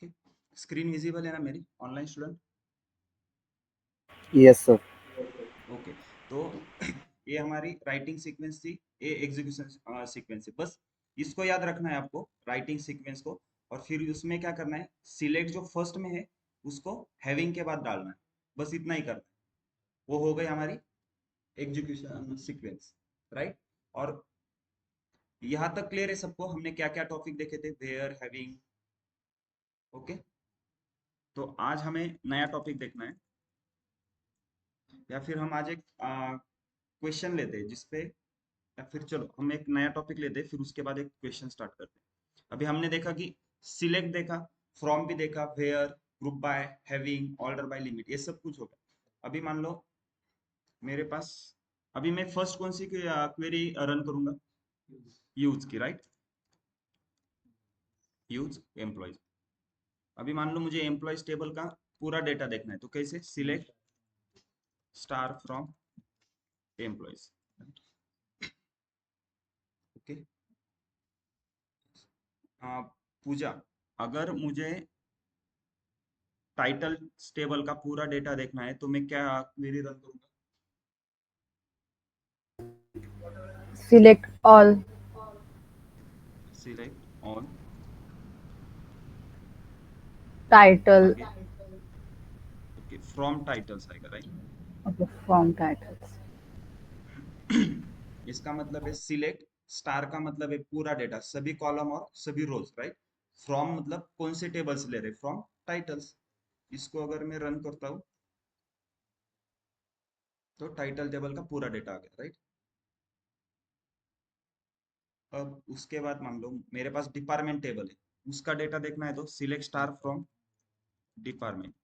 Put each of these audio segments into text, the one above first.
Okay, screen visible है ना मेरी online student? Yes sir. Okay, तो ये हमारी राइटिंग सीक्वेंस थी, ये एग्जीक्यूशन सीक्वेंस है। बस इसको याद रखना है आपको, राइटिंग सीक्वेंस को। और फिर उसमें क्या करना है, सिलेक्ट जो फर्स्ट में है उसको हैविंग के बाद डालना है, बस इतना ही करना है। वो हो गई हमारी एग्जीक्यूशन सीक्वेंस, राइट। और यहाँ तक क्लियर है सबको, हमने क्या क्या टॉपिक देखे थे, वेयर, हैविंग। ओके, तो आज हमें नया टॉपिक देखना है, या फिर हम आज एक क्वेश्चन लेते हैं जिसपे, या फिर चलो हम एक नया टॉपिक लेते हैं, फिर उसके बाद एक क्वेश्चन स्टार्ट करते हैं। अभी हमने देखा कि सिलेक्ट देखा, फ्रॉम भी देखा, where, group by, having, order by, limit, ये सब कुछ हो गया। अभी मान लो मेरे पास, अभी मैं फर्स्ट कौन सी क्वेरी रन करूंगा, यूज की, राइट, यूज एम्प्लॉयज। अभी मान लो मुझे एम्प्लॉयज टेबल का पूरा डेटा देखना है, तो कैसे, select star from employees. Okay, Pooja, अगर मुझे टाइटल टेबल का पूरा डेटा देखना है तो मैं क्या क्वेरी रन करूंगा? Select all. Select all, Title. आगे, ओके, फ्रॉम टाइटल्स आएगा, राइट। Okay, from titles. इसका मतलब है सिलेक्ट, स्टार का मतलब है पूरा डेटा, सभी कॉलम और सभी रोज, राइट। फ्रॉम मतलब कौन से टेबल से ले रहे, फ्रॉम टाइटल्स। इसको अगर मैं रन करता हूँ तो टाइटल टेबल का पूरा डेटा आ गया, राइट। अब उसके बाद मान लो मेरे पास डिपार्टमेंट टेबल है, उसका डेटा देखना है तो select star from department,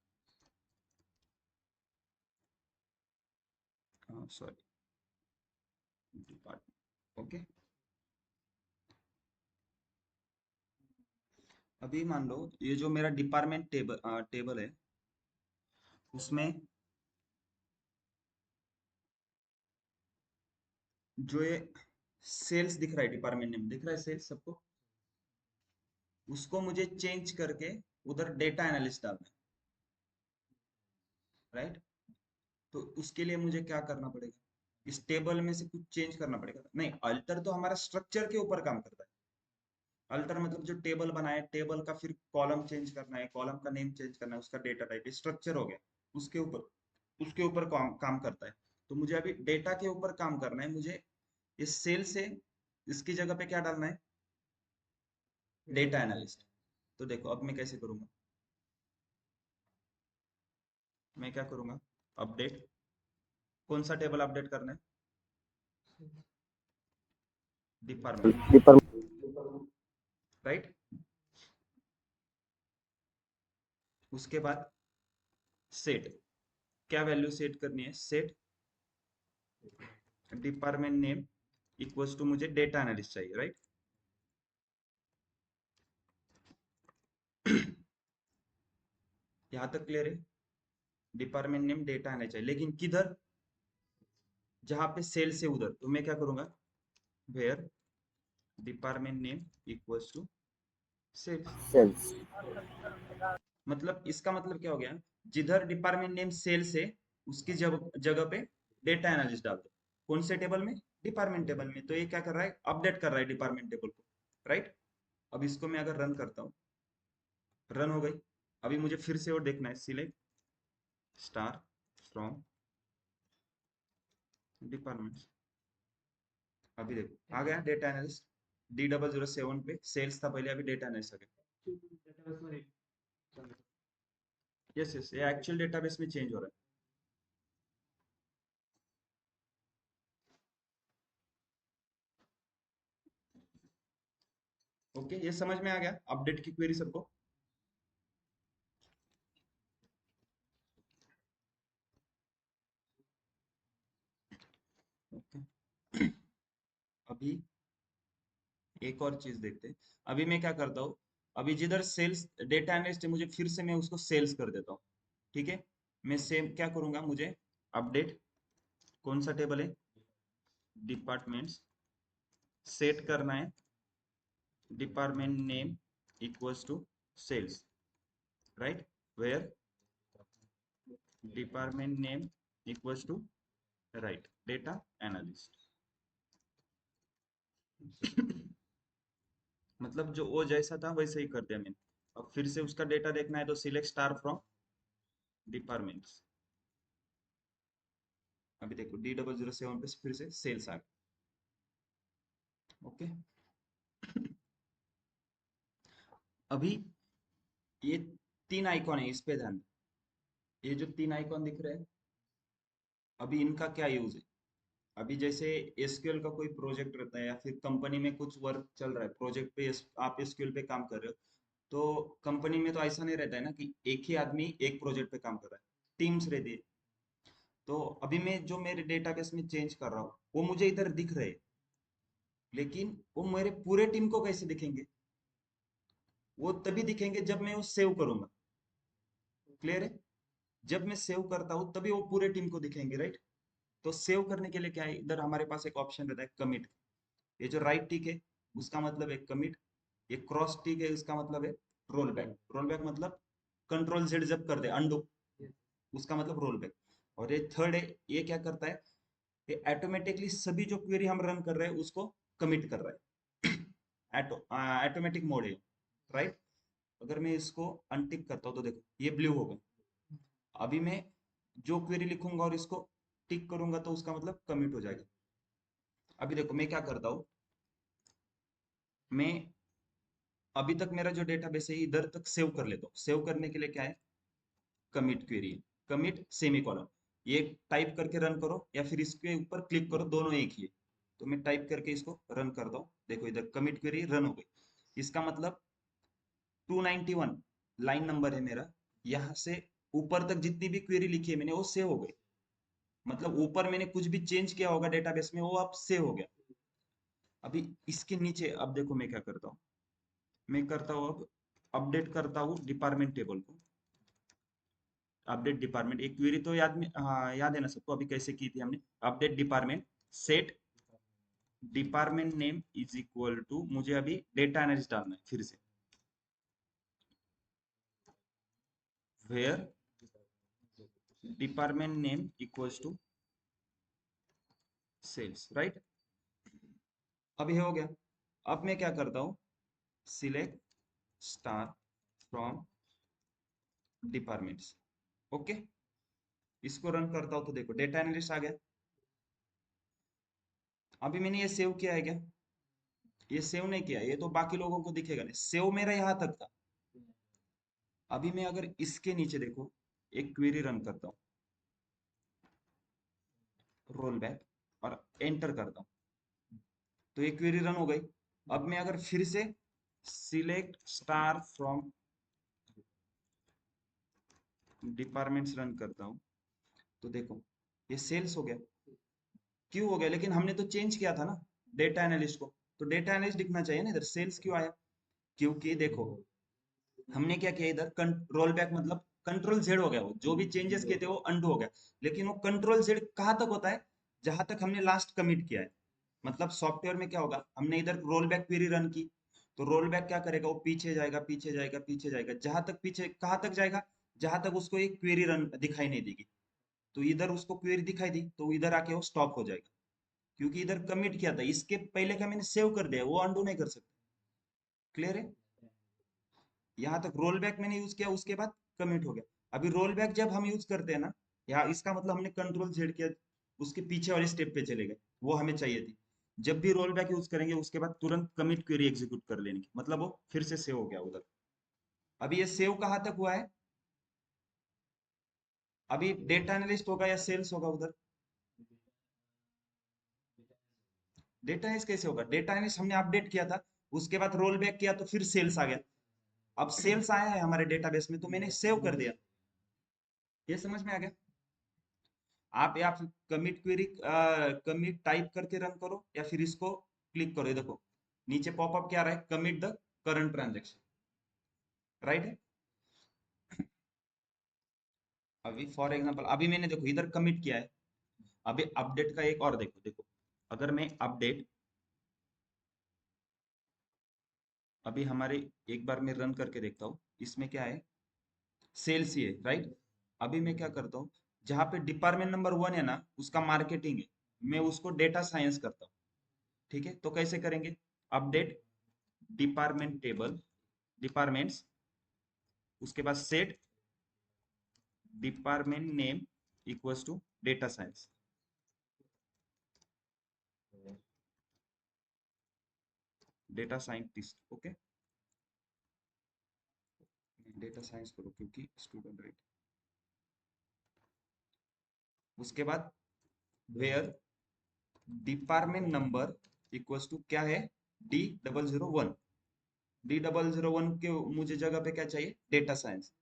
sorry, department. Okay, अभी मान लो ये जो मेरा डिपार्टमेंट टेबल है, उसमें जो ये सेल्स दिख रहा है, डिपार्टमेंट नेम दिख रहा है, सेल्स सबको, उसको मुझे चेंज करके उधर डेटा एनालिस्ट डालना है, राइट। तो उसके लिए मुझे क्या करना पड़ेगा, इस टेबल में से कुछ चेंज करना पड़ेगा। नहीं, अल्टर तो हमारा स्ट्रक्चर के ऊपर काम करता है। अल्टर मतलब जो टेबल बनाए, टेबल का फिर कॉलम चेंज करना है, कॉलम का नेम चेंज करना है, उसका डेटा टाइप, स्ट्रक्चर हो गया, उसके ऊपर काम करता है। तो मुझे अभी डेटा के ऊपर काम करना है, मुझे इस सेल से इसकी जगह पे क्या डालना है, डेटा एनालिस्ट। तो देखो अब मैं कैसे करूंगा, मैं क्या करूंगा, अपडेट, कौन सा टेबल अपडेट करना है, डिपार्टमेंट, राइट। उसके बाद सेट, क्या वैल्यू सेट करनी है, set department name equals to, मुझे डेटा एनालिस्ट चाहिए, राइट। यहां तक क्लियर है, डिपार्टमेंट नेम डेटा आना चाहिए, लेकिन किधर, जहां पे सेल से उधर। तो मैं क्या करूंगा, where department name equals to sales. Sales. मतलब इसका मतलब क्या हो गया, जिधर डिपार्टमेंट नेम सेल्स है उसकी जगह पे डेटा एनालिस्ट डाल दो। कौन से टेबल में, डिपार्टमेंट टेबल में। तो ये क्या कर रहा है, अपडेट कर रहा है डिपार्टमेंट टेबल को, राइट। अब इसको मैं अगर रन करता हूँ, रन हो गई। अभी मुझे फिर से और देखना है, सिलेक्ट स्टार फ्रॉम डिपार्टमेंट। अभी देखो आ गया डेटा एनालिस्ट, D007 पे सेल्स था पहले, अभी डेटा एनालिस्ट आ गया। यस यस, ये एक्चुअल डेटाबेस में चेंज हो रहा है। ओके, ये समझ में आ गया अपडेट की क्वेरी सबको? ओके, अभी एक और चीज देखते हैं। अभी मैं क्या करता हूँ, अभी जिधर सेल्स डेटा एनालिस्ट है, मुझे फिर से मैं उसको सेल्स कर देता हूँ, ठीक है। मैं सेम क्या करूंगा, मुझे अपडेट, कौन सा टेबल है, डिपार्टमेंट्स, सेट करना है department name equals to sales. Right, where department name equals to right data analyst. मतलब जो वो जैसा था वैसे ही कर दिया मैंने। अब फिर से उसका डेटा देखना है तो सिलेक्ट स्टार फ्रॉम डिपार्टमेंट्स। अभी देखो D007 पे फिर से सेल्स आ गया। ओके, अभी ये तीन आइकॉन है, इस पे ध्यान दो। ये जो तीन आइकॉन दिख रहे हैं, अभी इनका क्या यूज है? अभी जैसे एसक्यूएल का कोई प्रोजेक्ट रहता है या फिर कंपनी में कुछ वर्क चल रहा है, प्रोजेक्ट पे आप एसक्यूएल पे काम कर रहे हो, तो कंपनी में तो ऐसा नहीं रहता है ना कि एक ही आदमी एक प्रोजेक्ट पे काम कर रहा है, टीम्स रहती है। तो अभी मैं जो मेरे डेटाबेस में चेंज कर रहा हूँ वो मुझे इधर दिख रहे हैं, लेकिन वो मेरे पूरे टीम को कैसे दिखेंगे? वो तभी दिखेंगे जब मैं वो सेव करूंगा। क्लियर है? जब मैं सेव करता हूँ तभी वो पूरे टीम को दिखेंगे, राइट? तो सेव करने के लिए क्या है, इधर हमारे पास एक ऑप्शन रहता है कमिट। ये जो राइट टिक है उसका मतलब है कमिट, ये क्रॉस टिक है उसका मतलब है रोल बैक। रोल बैक मतलब कंट्रोल जेड जब कर दे अंडू, उसका मतलब रोल बैक। और ये थर्ड है, ये क्या करता है, ये ऑटोमेटिकली सभी जो क्वेरी हम रन कर रहे हैं उसको कमिट कर रहा है। ऑटोमेटिक मोड है, राइट? अगर मैं इसको अनटिक करता हूँ तो देखो ये ब्लू हो गया। अभी मैं जो क्वेरी लिखूंगा और इसको टिक करूंगा तो उसका मतलब कमिट हो जाएगा। अभी देखो मैं क्या करता हूँ, मैं अभी तक मेरा जो डेटाबेस है इधर तक सेव कर लेता हूँ। सेव करने के लिए क्या है, कमिट क्वेरी है, कमिट सेमीकोलन। ये टाइप करके रन करो या फिर इसके ऊपर क्लिक करो, दोनों एक ही है। तो मैं टाइप करके इसको रन करता हूँ, देखो इधर कमिट क्वेरी रन हो गई। इसका मतलब 291 लाइन नंबर है मेरा, यहाँ से ऊपर तक जितनी भी क्वेरी लिखी है मैंने वो सेव हो गई। मतलब ऊपर मैंने कुछ भी चेंज किया होगा डेटाबेस में वो अब सेव हो गया। अभी इसके नीचे अब देखो मैं क्या करता हूँ, मैं करता हूँ अब अपडेट करता हूँ डिपार्टमेंट टेबल को। अपडेट डिपार्टमेंट एक क्वेरी तो याद में, हाँ याद है ना सबको, अभी कैसे की थी हमने? Update department set department name is equal to, मुझे अभी डेटा एनालिस्ट डालना है फिर से, where department name equals to sales, right? अभी हो गया। अब मैं क्या करता हूँ, select star from departments. Okay, इसको रन करता हूँ तो देखो डेटा एनालिस्ट आ गया। अभी मैंने ये सेव किया है क्या? ये सेव नहीं किया, ये तो बाकी लोगों को दिखेगा नहीं, सेव मेरा यहाँ तक था। अभी मैं अगर इसके नीचे देखो एक क्वेरी रन करता हूँ, रोल बैक, और एंटर करता हूँ, तो ये क्वेरी रन हो गई। अब मैं अगर फिर से select star from departments run करता हूँ तो देखो ये सेल्स हो गया। क्यों हो गया? लेकिन हमने तो चेंज किया था ना डेटा एनालिस्ट को, तो डेटा एनालिस्ट दिखना चाहिए ना, इधर सेल्स क्यों आया? क्योंकि देखो हमने क्या किया, इधर रोल बैक मतलब कंट्रोल जेड हो गया, वो जो भी चेंजेस किए थे वो अंडू हो गया। लेकिन वो कंट्रोल जेड कहाँ तक होता है, जहां तक हमने लास्ट कमिट किया है। मतलब सॉफ्टवेयर में क्या होगा, हमने इधर रोल बैक क्वेरी रन की, तो रोल बैक क्या करेगा, वो पीछे जाएगा पीछे जाएगा पीछे जाएगा, जहां तक पीछे कहाँ तक जाएगा, जहां तक उसको एक क्वेरी रन दिखाई नहीं देगी। तो इधर उसको क्वेरी दिखाई दी तो इधर आके वो स्टॉप हो जाएगा, क्योंकि इधर कमिट किया था, इसके पहले का मैंने सेव कर दिया, वो अंडू नहीं कर सकते। क्लियर है? यहाँ तक रोल बैक मैंने यूज किया, उसके बाद कमिट हो गया। अभी रोल बैक जब हम यूज करते हैं ना, यहाँ इसका मतलब हमने कंट्रोल जेड किया, उसके पीछे वाले स्टेप पे चले गए, वो हमें चाहिए थी। जब भी रोल बैक यूज करेंगे उसके बाद तुरंत कमिट क्वेरी एग्जीक्यूट कर लेने की, मतलब वो फिर से सेव हो गया उधर। अभी ये सेव कहाँ तक हुआ है? अभी डेटा एनालिस्ट होगा या सेल्स होगा उधर? डेटा एनालिस्ट कैसे होगा? डेटा एनालिस्ट हमने अपडेट किया था, उसके बाद रोल बैक किया तो फिर सेल्स आ गया। अब सेल्स आया है हमारे डेटाबेस में तो मैंने सेव कर दिया। ये समझ में आ गया? आप या फिर कमिट क्वेरी कमिट टाइप करके रन करो या फिर इसको क्लिक करो, ये देखो नीचे पॉपअप क्या आ रहा है, commit the current transaction, right है? अभी फॉर एग्जांपल अभी मैंने देखो इधर कमिट किया है। अभी अपडेट का एक और देखो, देखो अगर मैं अपडेट अभी हमारे एक बार मैं रन करके देखता हूँ, इसमें क्या है, सेल्स ही है, राइट। अभी मैं क्या करता हूँ, जहाँ पे डिपार्टमेंट नंबर 1 है ना, उसका मार्केटिंग है, मैं उसको डेटा साइंस करता हूँ। ठीक है, तो कैसे करेंगे? अपडेट डिपार्टमेंट टेबल, डिपार्टमेंट्स, उसके बाद set department name equals to data science. Data scientist, okay, data science करो क्योंकि स्टूडेंट, राइट। उसके बाद where department number equals to क्या है, D001। D001 के मुझे जगह पे क्या चाहिए, डेटा साइंस,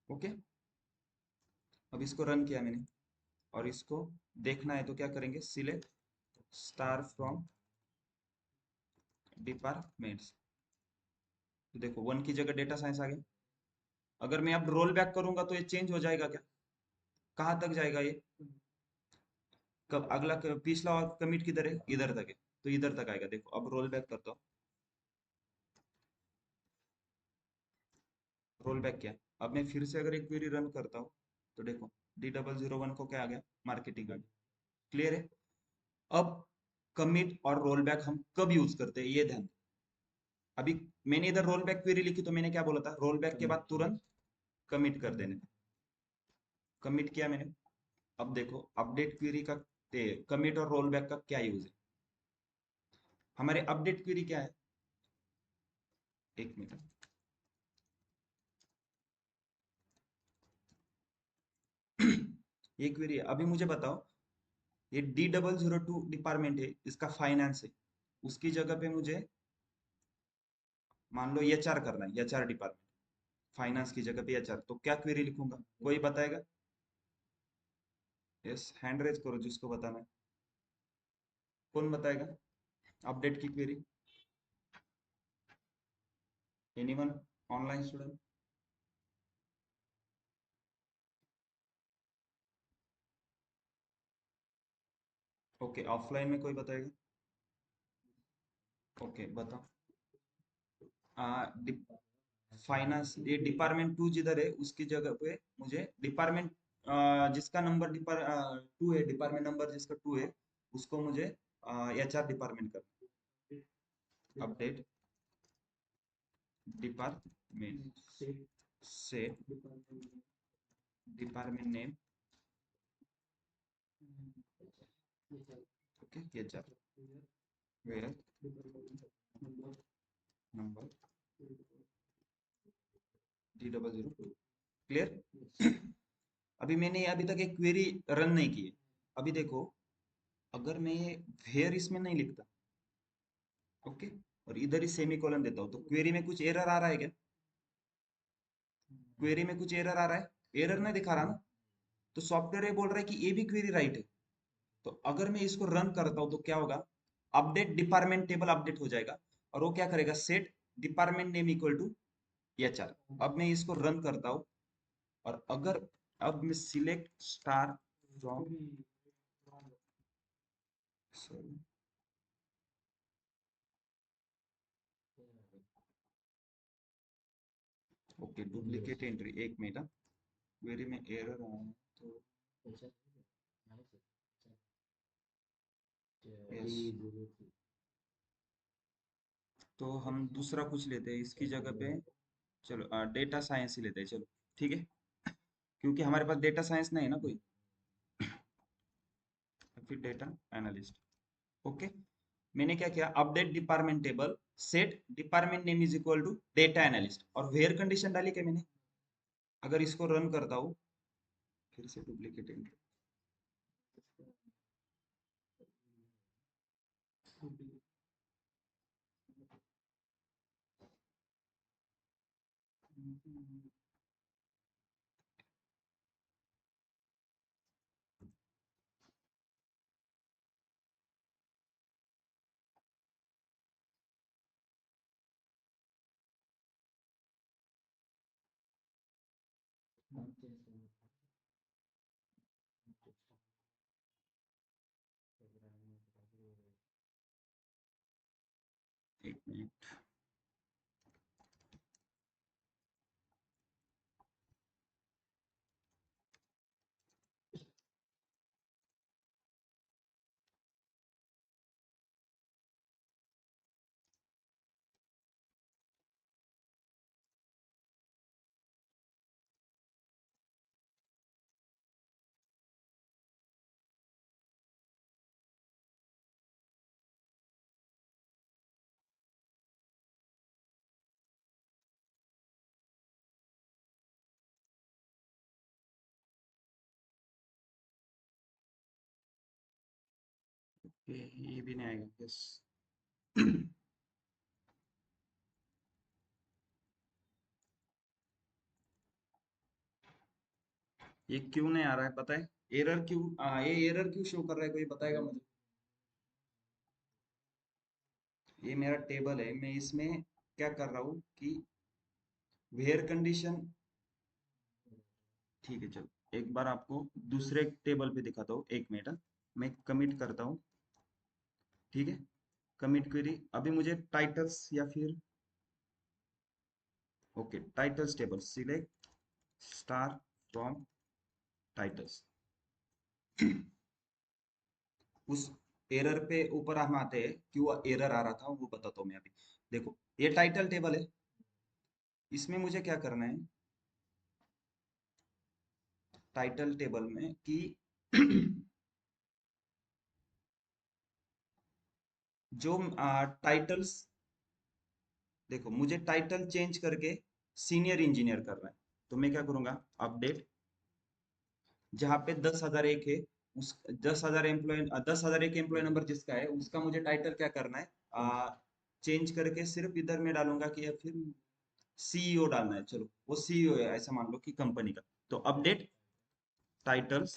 ओके। अब इसको रन किया मैंने, और इसको देखना है तो क्या करेंगे, सिलेक्ट स्टार फ्रॉम डिपार्टमेंट्स। तो देखो 1 की जगह डेटा साइंस आ गया। अगर मैं अब रोल बैक करूंगा तो ये चेंज हो जाएगा क्या? कहाँ तक जाएगा ये? कब अगला पिछला कमिट किधर है, इधर तक है, तो इधर तक आएगा। देखो अब रोल बैक करता हूँ, रोल बैक किया। अब मैं फिर से अगर एक क्वेरी रन करता हूँ, तो देखो D001 को क्या आ गया, मार्केटिंग आ गया। क्लियर है? अब कमिट और रोल बैक हम कब यूज करते हैं, ये ध्यान। अभी मैंने इधर रोल बैक क्वेरी लिखी तो मैंने क्या बोला था, रोल बैक के बाद तुरंत कमिट कर देने। कमिट किया मैंने। अब देखो अपडेट क्वेरी का कमिट और रोल बैक का क्या यूज है। हमारे अपडेट क्वेरी क्या है, एक मिनट, ये क्वेरी है। अभी मुझे बताओ, ये D002 डिपार्टमेंट है, इसका फाइनेंस है, उसकी जगह पे मुझे मान लो HR करना है, HR डिपार्टमेंट, फाइनेंस की जगह पे HR, तो क्या क्वेरी लिखूंगा, कोई बताएगा? यस, हैंड रेज करो जिसको बताना है। कौन बताएगा अपडेट की query? Anyone, online student? Okay, offline में कोई बताएगा? ओके बताओ। फाइनेंस, ये डिपार्टमेंट 2 जिधर है उसकी जगह पे मुझे डिपार्टमेंट, जिसका नंबर 2 है, डिपार्टमेंट नंबर जिसका 2 है, उसको मुझे HR डिपार्टमेंट करना। अपडेट डिपार्टमेंट से department name, okay, HR where number D002। Clear? अभी मैंने अभी तक एक क्वेरी रन नहीं की है। अभी देखो, अगर मैं ये वेयर इसमें नहीं लिखता, ओके, और इधर ही सेमीकोलन देता हूँ, तो क्वेरी में कुछ एरर आ रहा है क्या? क्वेरी में कुछ एरर आ रहा है? एरर नहीं दिखा रहा ना, तो सॉफ्टवेयर ये बोल रहा है कि ये भी क्वेरी राइट है। तो अगर मैं इसको रन करता हूँ तो क्या होगा, अपडेट डिपार्टमेंट टेबल अपडेट हो जाएगा, और वो क्या करेगा, set department name equal to HR। अब मैं इसको रन करता हूँ, और अगर अब मैं select star from, okay, duplicate entry, एक मिनट, क्वेरी में एरर आया है, तो यस, तो हम दूसरा कुछ लेते हैं इसकी जगह पे। चलो डेटा साइंस ही लेते हैं, चलो, ठीक है, क्योंकि हमारे पास डेटा साइंस नहीं है ना कोई। फिर डेटा एनालिस्ट, ओके। मैंने क्या किया, update department table, set department name is equal to data analyst, और वेयर कंडीशन डाली क्या मैंने। अगर इसको रन करता हूँ, फिर से डुप्लीकेट एंट्री, एक मिनट, ये भी नहीं आएगा, यस। ये क्यों नहीं आ रहा है पता है? एरर क्यों, ये एरर क्यों शो कर रहा है, कोई बताएगा मुझे? ये मेरा टेबल है, मैं इसमें क्या कर रहा हूँ कि वेयर कंडीशन, ठीक है चलो एक बार आपको दूसरे टेबल पे दिखाता हूँ, एक मिनट हाँ। मैं कमिट करता हूँ, ठीक है। कमिट क्वेरी, अभी मुझे टाइटल्स या फिर, okay titles table, select star from titles. उस एरर पे ऊपर हम आते हैं, क्यों एरर आ रहा था वो बताता हूँ मैं अभी। देखो ये टाइटल टेबल है, इसमें मुझे क्या करना है टाइटल टेबल में कि जो टाइटल्स, देखो मुझे टाइटल चेंज करके सीनियर इंजीनियर करना है, तो मैं क्या करूंगा अपडेट, जहाँ पे 10,001 है, उस 10,000 एम्प्लॉय, 10,001 एम्प्लॉय नंबर जिसका है उसका मुझे टाइटल क्या करना है, चेंज करके सिर्फ इधर में डालूंगा कि या फिर सीईओ डालना है, चलो वो सीईओ है ऐसा मान लो कि कंपनी का। तो अपडेट टाइटल्स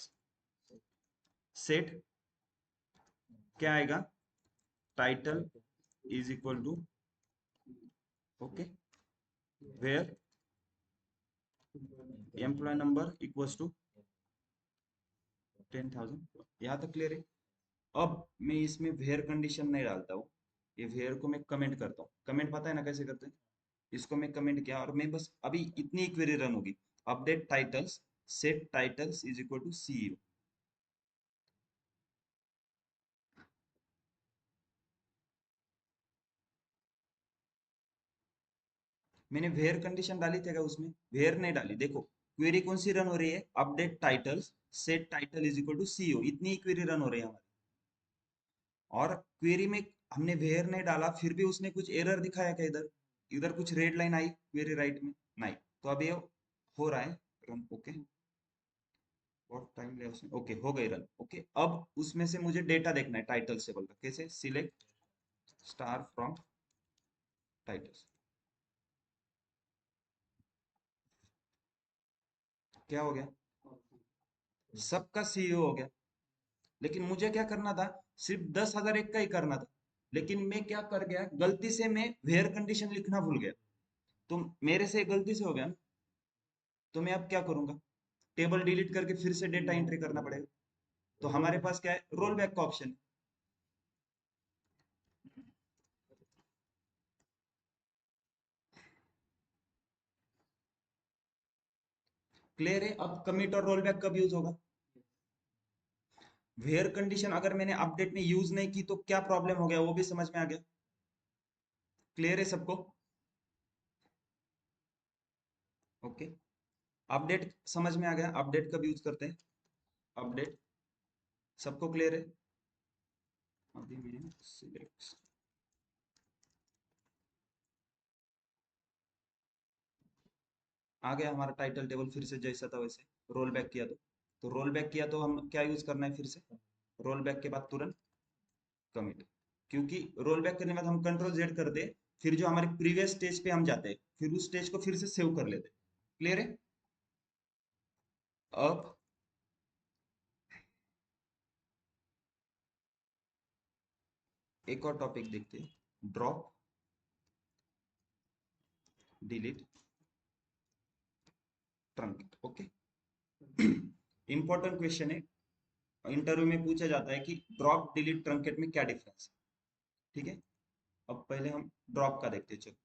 सेट, क्या आएगा, title is equal to, okay, where employee number equals to 10,000, यहाँ तक क्लियर है। अब मैं इसमें वेयर कंडीशन नहीं डालता हूँ, ये वेयर को मैं कमेंट करता हूँ, कमेंट पता है ना कैसे करते हैं? इसको मैं कमेंट किया और मैं बस अभी इतनी क्वेरी रन होगी, update titles set titles is equal to CEO. मैंने वेयर कंडीशन डाली थी क्या उसमें? वेयर नहीं डाली, देखो क्वेरी कौन सी रन हो रही है, update titles set title is equal to CEO, इतनी ही क्वेरी रन हो रही है हमारी। और क्वेरी में हमने वेयर नहीं डाला फिर भी उसने कुछ एरर दिखाया क्या इधर? इधर कुछ रेड लाइन आई क्वेरी राइट में? नहीं। तो अब ये हो रहा है रन, ओके। बहुत टाइम लिया उसने, ओके हो गई रन, ओके। अब उसमें से मुझे डेटा देखना है टाइटल से, बोल कैसे, सिलेक्ट स्टार फ्रॉम टाइटल्स, क्या हो गया, सबका सीईओ हो गया। लेकिन मुझे क्या करना था, सिर्फ 10,001 का ही करना था, लेकिन मैं क्या कर गया, गलती से मैं वेयर कंडीशन लिखना भूल गया, तो मेरे से गलती से हो गया ना। तो मैं अब क्या करूंगा, टेबल डिलीट करके फिर से डेटा एंट्री करना पड़ेगा। तो हमारे पास क्या है, रोल बैक का ऑप्शन। क्लियर है? अब कमिट और रोल बैक कब यूज होगा, वेयर कंडीशन अगर मैंने अपडेट में यूज नहीं की तो क्या प्रॉब्लम हो गया वो भी समझ में आ गया। क्लियर है सबको? ओके, अपडेट समझ में आ गया, अपडेट कब यूज करते हैं, अपडेट, सबको क्लियर है? अभी मैं सिलेक्ट, आ गया हमारा टाइटल टेबल फिर से जैसा था वैसे, रोल बैक किया तो रोल बैक किया तो हम क्या यूज करना है फिर से, रोल बैक के बाद तुरंत कमिट, क्योंकि रोल बैक करने के बाद हम कंट्रोल जेड करते हैं, फिर जो हमारे प्रीवियस स्टेज पे हम जाते हैं, फिर उस स्टेज को फिर से सेव कर लेते हैं। क्लियर है? अब एक और टॉपिक देखते हैं, drop delete truncate, okay. Important question है, इंटरव्यू में पूछा जाता है कि ड्रॉप डिलीट ट्रंकेट में क्या डिफरेंस है, ठीक है। अब पहले हम ड्रॉप का देखते हैं, चलो।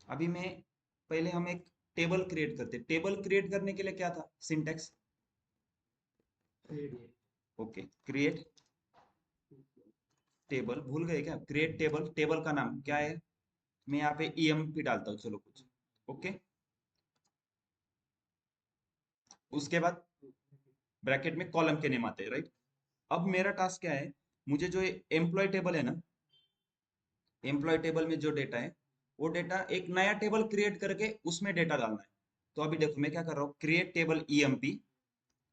अभी मैं, पहले हम एक टेबल क्रिएट करते, टेबल क्रिएट करने के लिए क्या था सिंटेक्स, ओके क्रिएट टेबल, भूल गए क्या, क्रिएट टेबल, टेबल का नाम क्या है, मैं यहाँ पे ईएमपी डालता हूँ, चलो कुछ, ओके। उसके बाद ब्रैकेट में कॉलम के नेम आते हैं, राइट। अब मेरा टास्क क्या है, मुझे जो एम्प्लॉय टेबल है ना, एम्प्लॉय टेबल में जो डेटा है वो डेटा एक नया टेबल क्रिएट करके उसमें डेटा डालना है। तो अभी देखो मैं क्या कर रहा हूँ, क्रिएट टेबल ईएमपी,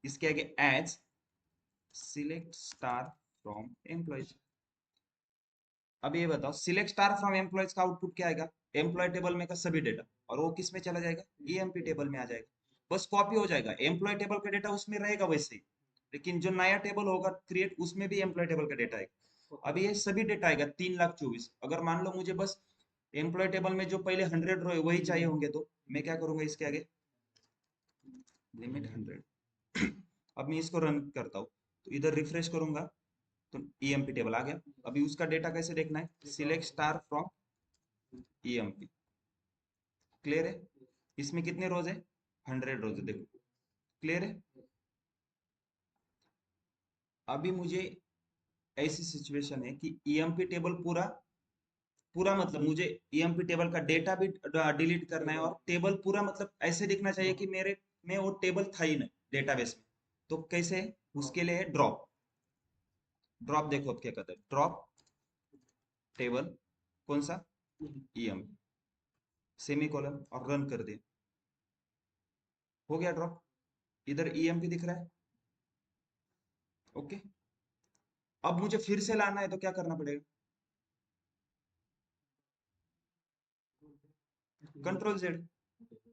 इसके आगे as select star from employees. अब ये बताओ सिलेक्ट स्टार फ्रॉम एम्प्लॉयज का आउटपुट क्या आएगा, एम्प्लॉय टेबल में का सभी डेटा, और वो किस में चला जाएगा, ईएमपी टेबल में आ जाएगा, बस कॉपी हो जाएगा, एम्प्लॉय टेबल का डेटा उसमें रहेगा वैसे ही, लेकिन जो नया टेबल होगा क्रिएट उसमें भी एम्प्लॉय टेबल का डेटा आएगा। अब ये सभी डेटा आएगा 3,24,000। अगर मान लो मुझे बस एम्प्लॉय टेबल में जो पहले 100 रो है वही चाहिए होंगे, तो मैं क्या करूंगा, इसके आगे लिमिट 100। अब मैं इसको रन करता हूँ, तो इधर रिफ्रेश करूंगा तो ईएमपी टेबल आ गया। अभी उसका डेटा कैसे देखना है, select star from EMP. Clear है, इसमें कितने रोज है, 100 रोज है, देखो क्लियर है। अभी मुझे ऐसी सिचुएशन है कि ईएमपी टेबल पूरा पूरा मतलब मुझे ईएमपी टेबल का डेटा भी डिलीट करना है, और टेबल पूरा मतलब ऐसे दिखना चाहिए कि मेरे में वो टेबल था ही नहीं डेटाबेस में। तो कैसे, उसके लिए ड्रॉप, ड्रॉप देखो अब क्या कहते हैं, ड्रॉप टेबल कौन सा, ईएमपी, सेमी कॉलम और रन कर दिया, हो गया ड्रॉप, इधर ईएमपी दिख रहा है। ओके, अब मुझे फिर से लाना है तो क्या करना पड़ेगा, control Z,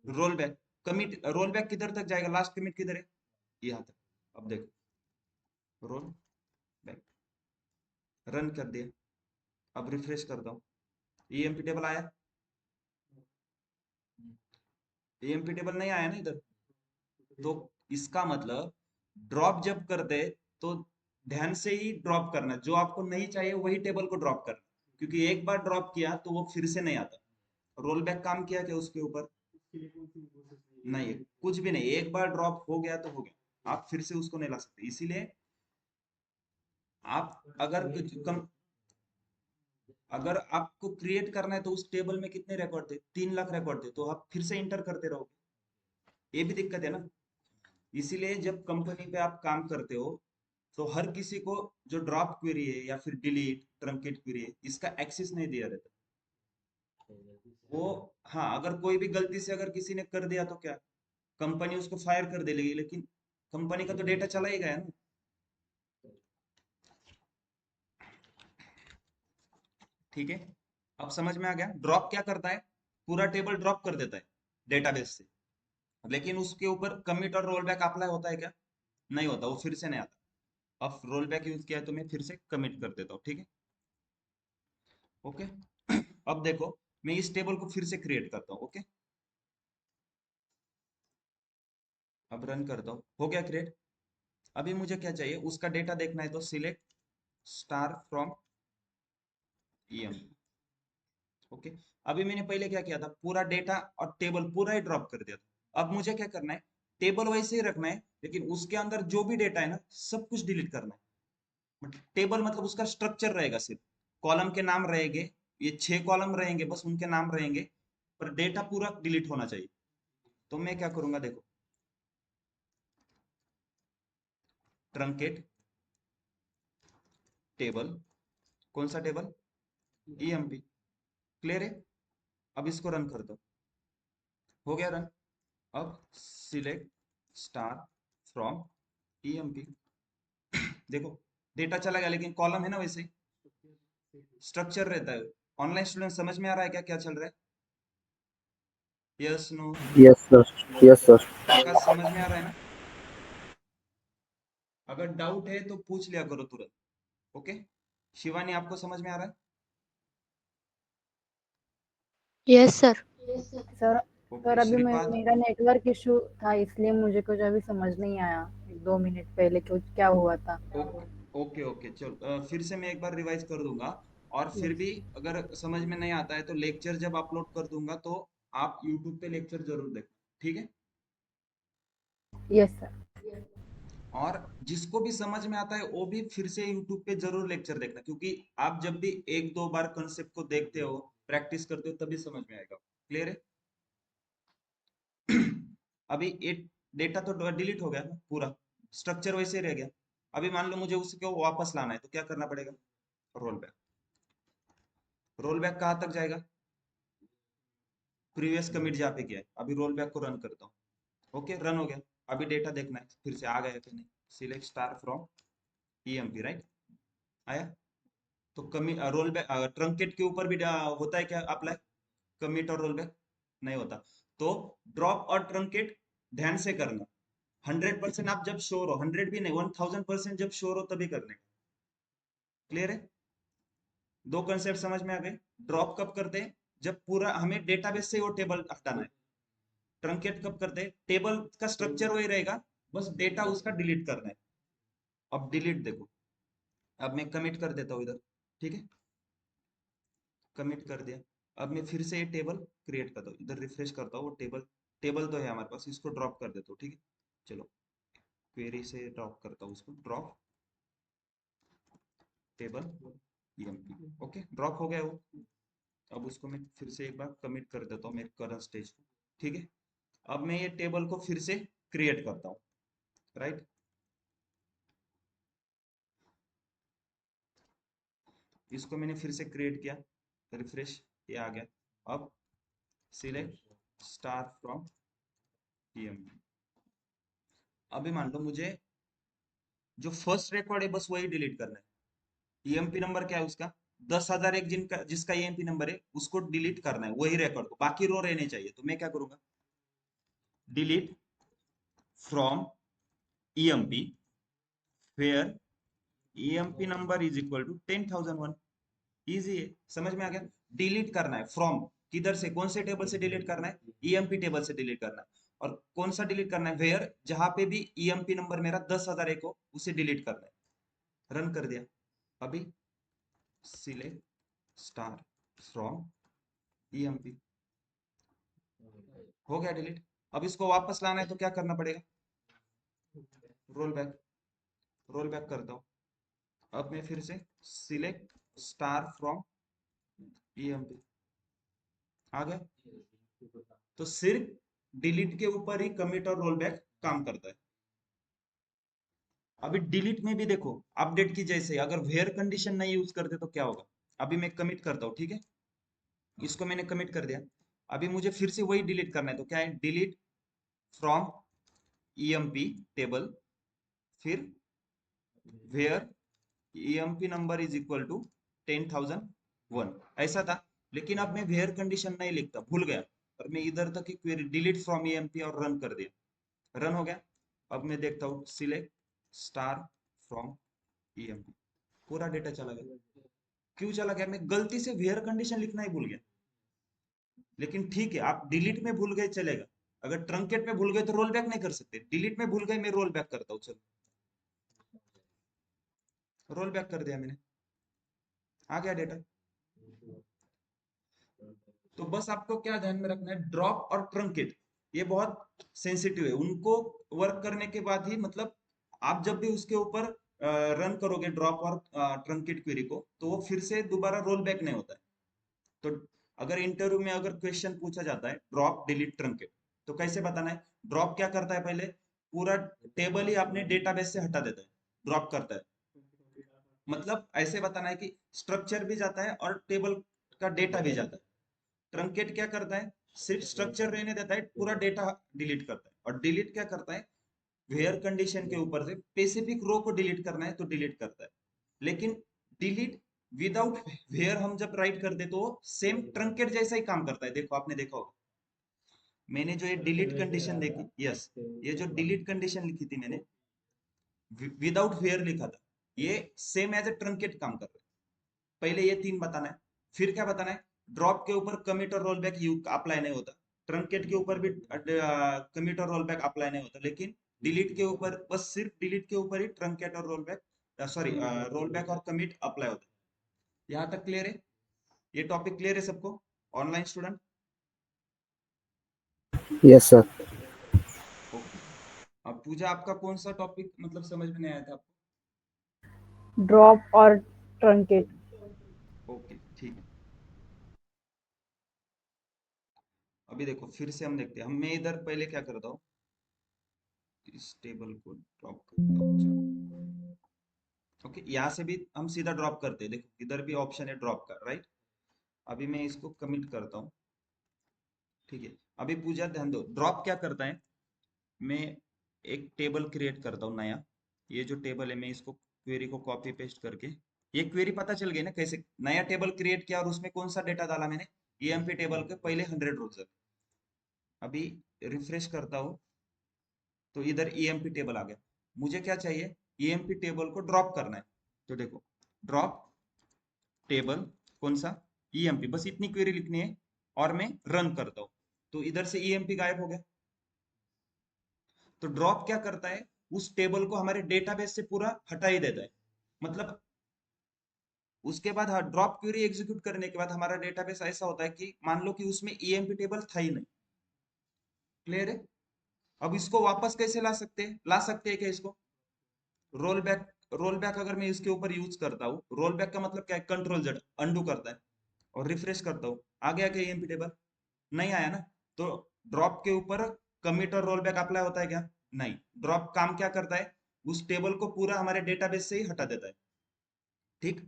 roll back, commit roll back किधर तक जाएगा, लास्ट कमिट किधर है, यहाँ तक। अब देखो रोल बैक, रन कर दिया, अब रिफ्रेश करता हूँ, ईएमपी टेबल आया, ईएमपी टेबल नहीं आया ना इधर। तो इसका मतलब ड्रॉप जब कर दे तो ध्यान से ही ड्रॉप करना, जो आपको नहीं चाहिए वही टेबल को ड्रॉप करना, क्योंकि एक बार ड्रॉप किया तो वो फिर से नहीं आता। रोल बैक काम किया क्या उसके ऊपर, नहीं, कुछ भी नहीं, एक बार ड्रॉप हो गया तो हो गया, आप फिर से उसको नहीं ला सकते। इसीलिए आप अगर कुछ कम, अगर आपको क्रिएट करना है तो उस टेबल में कितने रिकॉर्ड थे, 3 लाख रिकॉर्ड थे, तो आप फिर से इंटर करते रहोगे, ये भी दिक्कत है ना। इसीलिए जब कंपनी पे आप काम करते हो तो हर किसी को जो ड्रॉप क्वेरी है या फिर डिलीट ट्रंकेट क्वेरी है इसका एक्सेस नहीं दिया रहता। वो, हाँ, अगर कोई भी गलती से अगर किसी ने कर दिया तो क्या, कंपनी उसको फायर कर देगी, लेकिन कंपनी का तो डेटा चला ही गया ना। ठीक है, अब समझ में आ गया, ड्रॉप क्या करता है, पूरा टेबल ड्रॉप कर देता है डेटाबेस से, लेकिन उसके ऊपर कमिट और रोल बैक अप्लाई होता है क्या, नहीं होता, वो फिर से नहीं आता। अब रोल बैक यूज किया है तो मैं फिर से कमिट कर देता हूँ, ठीक है। ओके। अब देखो मैं इस टेबल को फिर से क्रिएट करता हूँ। ओके, अब रन करता हूँ, हो गया क्रिएट। अभी मुझे क्या चाहिए, उसका डेटा देखना है, तो select star from EM. Okay, अभी मैंने पहले क्या किया था, पूरा डेटा और टेबल पूरा ही ड्रॉप कर दिया था। अब मुझे क्या करना है, टेबल वैसे ही रखना है, लेकिन उसके अंदर जो भी डेटा है ना सब कुछ डिलीट करना है। टेबल मतलब उसका स्ट्रक्चर रहेगा, सिर्फ कॉलम के नाम रहेंगे, ये 6 कॉलम रहेंगे बस, उनके नाम रहेंगे, पर डेटा पूरा डिलीट होना चाहिए। तो मैं क्या करूंगा, देखो ट्रंकेट टेबल, कौन सा टेबल, ईएमपी। क्लियर है, अब इसको रन कर दो, हो गया रन। अब सिलेक्ट स्टार फ्रॉम ईएमपी, देखो डेटा चला गया, लेकिन कॉलम है ना वैसे, स्ट्रक्चर रहता है। ऑनलाइन स्टूडेंट समझ में आ रहा है क्या क्या चल रहा है, yes no, Yes, sir. Yes, sir. Akash समझ में आ रहा है ना, अगर डाउट है तो पूछ लिया करो तुरंत। ओके, शिवानी आपको समझ में आ रहा है, yes sir. Sir okay sir अभी श्रीपाद, मेरा नेटवर्क इशू था, इसलिए मुझे कुछ अभी समझ नहीं आया, 1-2 मिनट पहले कुछ क्या हुआ था। ओके ओके ओके, चलो फिर से मैं एक बार रिवाइज कर दूंगा, और फिर यस। भी अगर समझ में नहीं आता है तो लेक्चर जब अपलोड कर दूंगा तो आप यूट्यूब पे लेक्चर जरूर देखना, ठीक है। Yes sir. और जिसको भी समझ में आता है वो भी फिर से यूट्यूब पे जरूर लेक्चर देखना, क्योंकि आप जब भी 1-2 बार कंसेप्ट को देखते हो, प्रैक्टिस करते हो, तभी समझ में आएगा। क्लियर है। अभी ये डेटा तो डिलीट हो गया ना पूरा, स्ट्रक्चर वैसे ही रह गया। अभी मान लो मुझे उसको वापस लाना है तो क्या करना पड़ेगा, रोल बैक, रोल बैक कहाँ तक जाएगा, प्रीवियस कमिट जहाँ पे किया है, अभी रोल बैक को रन करता हूँ, ओके, रन हो गया। अभी डेटा देखना है फिर से आ गया कि नहीं। Select star from EMP, right, आया। तो कमी रोल बैक ट्रंकेट के ऊपर भी होता है क्या अप्लाई, कमिट और रोल बैक? नहीं होता। तो ड्रॉप और ट्रंकेट ध्यान से करना। 100% आप जब श्योर हो, 100 भी नहीं, 1000% जब श्योर हो तभी करने का। क्लियर है? दो कंसेप्ट समझ में आ गए। ड्रॉप कब करते हैं, जब पूरा हमें डेटाबेस से वो टेबल हटाना है। ट्रंकेट कब करते हैं, टेबल का स्ट्रक्चर वही रहेगा, बस डेटा उसका डिलीट करना है। अब डिलीट देखो, अब मैं कमिट कर देता हूँ इधर, ठीक है, कमिट कर दिया। अब मैं फिर से ये टेबल क्रिएट करता हूँ, इधर रिफ्रेश करता हूँ, वो टेबल टेबल तो है हमारे पास, इसको ड्रॉप कर देता हूँ, ठीक है। चलो, क्वेरी से ड्रॉप करता हूँ उसको, drop table EMP, okay, drop हो गया वो। अब उसको मैं फिर से एक बार कमिट कर देता हूँ मेरे करंट स्टेज को, ठीक है। अब मैं ये टेबल को फिर से क्रिएट करता हूँ, राइट। इसको मैंने फिर से क्रिएट किया, रिफ्रेश, ये आ गया। अब सिलेक्ट स्टार फ्रॉम ईएमपी। अभी मान लो मुझे जो फर्स्ट रिकॉर्ड है बस वही डिलीट करना है। ईएमपी नंबर क्या है उसका, 10,001, जिनका जिसका ईएमपी नंबर है उसको डिलीट करना है, वही रिकॉर्ड को, बाकी रो रहने चाहिए। तो मैं क्या करूंगा, delete from EMP where EMP number is equal to 10,001। Easy है, समझ में आ गया। डिलीट करना है फ्रॉम, किधर से, कौन से टेबल से डिलीट करना है, ईएमपी टेबल से डिलीट करना है। और कौन सा डिलीट करना है, वेयर, जहां पे भी ईएमपी नंबर मेरा 10,001 हो उसे डिलीट करना है। रन कर दिया। अभी सिलेक्ट स्टार फ्रॉम ईएमपी, हो गया डिलीट। अब इसको वापस लाना है तो क्या करना पड़ेगा, रोल बैक, रोल बैक करता हूँ। अब मैं फिर से सिलेक्ट स्टार फ्रॉम ईएमपी, आ गया। तो सिर्फ डिलीट के ऊपर ही कमिट और रोल बैक काम करता है। अभी डिलीट में भी देखो, अपडेट की जैसे अगर वेयर कंडीशन नहीं यूज करते तो क्या होगा। अभी मैं कमिट करता हूँ, ठीक है, इसको मैंने कमिट कर दिया। अभी मुझे फिर से वही डिलीट करना है, तो क्या है, डिलीट फ्रॉम ईएमपी टेबल, फिर where EMP number is equal to 10,001, ऐसा था। लेकिन अब मैं वेयर कंडीशन नहीं लिखता, भूल गया, और मैं इधर तक ही क्वेरी डिलीट फ्रॉम ईएमपी और रन कर दिया, रन हो गया। अब मैं देखता हूँ सिलेक्ट स्टार फ्रॉम ईएमपी, पूरा डेटा चला गया। क्यों चला गया, मैं गलती से वेयर कंडीशन लिखना ही भूल गया। लेकिन ठीक है, आप डिलीट में भूल गए चलेगा, अगर ट्रंकेट में भूल गए तो रोल बैक नहीं कर सकते। डिलीट में भूल गए, मैं रोल बैक करता हूँ, चलो, रोल बैक कर दिया मैंने, आ गया डेटा। तो बस आपको क्या ध्यान में रखना है, ड्रॉप और ट्रंकेट ये बहुत सेंसिटिव है, उनको वर्क करने के बाद ही, मतलब आप जब भी उसके ऊपर रन करोगे ड्रॉप और ट्रंकेट क्वेरी को, तो वो फिर से दोबारा रोल बैक नहीं होता है। तो अगर इंटरव्यू में अगर क्वेश्चन पूछा जाता है ड्रॉप डिलीट ट्रंकेट, तो कैसे बताना है। ड्रॉप क्या करता है, पहले पूरा टेबल ही अपने डेटाबेस से हटा देता है, ड्रॉप करता है। मतलब ऐसे बताना है कि स्ट्रक्चर भी जाता है और टेबल का डेटा भी जाता है। ट्रंकेट क्या करता है, सिर्फ स्ट्रक्चर रहने देता है, पूरा डेटा डिलीट करता है। और डिलीट क्या करता है, वेयर कंडीशन के ऊपर से स्पेसिफिक रो को डिलीट करना है तो डिलीट करता है। लेकिन डिलीट विदाउट वेयर हम जब राइट कर दे तो सेम ट्रंकेट जैसा ही काम करता है। देखो, आपने देखा होगा, मैंने जो ये डिलीट कंडीशन देखी, यस, ये जो डिलीट कंडीशन लिखी थी मैंने, विदाउट वेयर लिखा था, ये सेम एज ए ट्रंकेट काम कर रहा है। पहले ये तीन बताना है, फिर क्या बताना है, ड्रॉप के ऊपर कमिट और रोल बैक यू अप्लाई नहीं होता, ट्रंकेट के ऊपर भी कमिट और रोल बैक अप्लाई नहीं होता, लेकिन डिलीट के ऊपर, बस सिर्फ डिलीट के ऊपर ही ट्रंकेट और roll back, sorry, role back और कमिट अप्लाई होता है। यहाँ तक क्लियर है, ये टॉपिक क्लियर है सबको, online student? Yes sir. Okay. अब पूजा, आपका कौन सा टॉपिक मतलब समझ में नहीं आया था आपको? ड्रॉप और ट्रंकेट। ओके, ठीक है। अभी देखो फिर से हम देखते हैं, हम मैं इधर पहले क्या करता हूँ, इस टेबल को ड्रॉप करता हूँ। ओके, यहाँ से भी हम सीधा ड्रॉप करते हैं, देखो इधर भी ऑप्शन है ड्रॉप का, राइट। अभी मैं इसको कमिट करता हूँ, ठीक है। अभी पूजा ध्यान दो, ड्रॉप क्या करता है, मैं एक टेबल क्रिएट करता हूँ नया। ये जो टेबल है मैं इसको क्वेरी को कॉपी पेस्ट करके, ये क्वेरी पता चल गई ना कैसे नया टेबल क्रिएट किया और उसमें कौन सा डेटा डाला मैंने, ईएमपी टेबल के पहले 100 रोज। अभी रिफ्रेश करता हूँ तो इधर ईएमपी टेबल आ गया। मुझे क्या चाहिए, ईएमपी टेबल को ड्रॉप करना है। तो देखो ड्रॉप टेबल कौन सा, ईएमपी, बस इतनी क्वेरी लिखनी है और मैं रन करता हूँ तो इधर से ईएमपी गायब हो गया। तो ड्रॉप क्या करता है, उस टेबल को हमारे डेटाबेस से पूरा हटा ही देता है। मतलब उसके बाद ड्रॉप क्वेरी एग्जीक्यूट करने के बाद हमारा डेटाबेस ऐसा होता है कि मान लो कि उसमें ईएमपी टेबल था ही नहीं। क्लियर है? अब इसको वापस कैसे ला सकते हैं क्या इसको, रोल बैक। रोल बैक अगर मैं इसके ऊपर यूज करता हूँ, रोल बैक का मतलब क्या है, कंट्रोल जेड अंडू करता है और रिफ्रेश करता हूँ, आ गया क्या ईएमपी टेबल, नहीं आया ना। तो ड्रॉप के ऊपर कमिट और रोल बैक अप्लाई होता है क्या, नहीं। ड्रॉप काम क्या करता है, उस टेबल को पूरा हमारे डेटाबेस से ही हटा देता है। ठीक,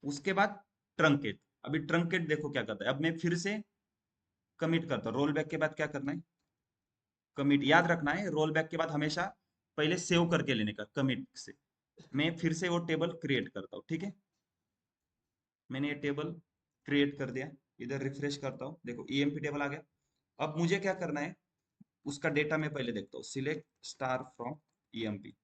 उसके बाद ट्रंकेट। अभी ट्रंकेट देखो क्या करता है, अब मैं फिर से कमिट करता हूँ, रोल बैक के बाद क्या करना है, कमिट। याद रखना है रोल बैक के बाद हमेशा पहले सेव करके लेने का कमिट से। मैं फिर से वो टेबल क्रिएट करता हूँ, ठीक है। मैंने ये टेबल क्रिएट कर दिया, इधर रिफ्रेश करता हूँ, देखो ईएमपी टेबल आ गया। अब मुझे क्या करना है, उसका डेटा मैं पहले देखता हूँ, सिलेक्ट स्टार फ्रॉम ईएमपी,